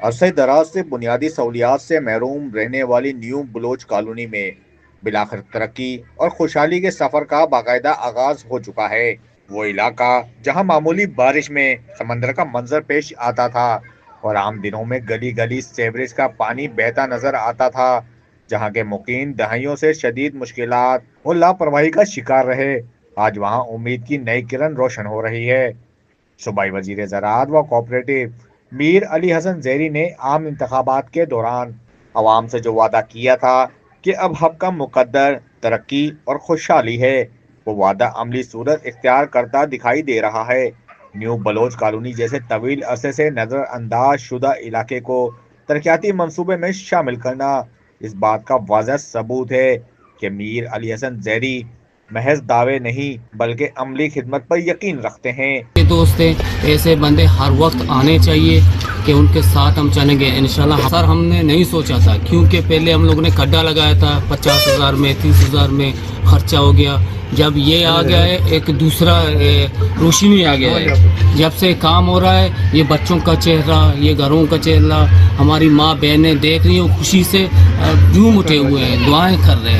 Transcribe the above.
عرصہ دراز سے بنیادی سہولیات سے محروم رہنے والی نیو بلوچ کالونی میں بالآخر ترقی اور خوشحالی کے سفر کا باقاعدہ آغاز ہو چکا ہے۔ وہ علاقہ جہاں معمولی بارش میں سمندر کا منظر پیش آتا تھا اور عام دنوں میں گلی گلی سیوریج کا پانی بہتا نظر آتا تھا، جہاں کے مقیم دہائیوں سے شدید مشکلات اور لاپرواہی کا شکار رہے، آج وہاں امید کی نئی کرن روشن ہو رہی ہے۔ صوبائی وزیر زراعت و کوآپریٹو میر علی حسن زیری نے عام انتخابات کے دوران عوام سے جو وعدہ کیا تھا کہ اب حق کا مقدر ترقی اور خوشحالی ہے، وہ وعدہ عملی صورت اختیار کرتا دکھائی دے رہا ہے۔ نیو بلوچ کالونی جیسے طویل عرصے سے نظر انداز شدہ علاقے کو ترقیاتی منصوبے میں شامل کرنا اس بات کا واضح ثبوت ہے کہ میر علی حسن زیری محض دعوے نہیں بلکہ عملی خدمت پر یقین رکھتے ہیں۔ دوست ہیں، ایسے بندے ہر وقت آنے چاہیے کہ ان کے ساتھ ہم چلیں گے انشاءاللہ۔ سر ہم نے نہیں سوچا تھا کیونکہ پہلے ہم لوگوں نے کھڈا لگایا تھا 50,000 میں 30,000 میں خرچہ ہو گیا، جب یہ آ گیا ہے ایک دوسرا روشنی آ گیا ہے، جب سے کام ہو رہا ہے یہ بچوں کا چہرہ، یہ گھروں کا چہرہ، ہماری ماں بہنیں دیکھ رہی ہیں خوشی سے جھوم اٹھے ہوئے ہیں، دعائیں کر رہے ہیں۔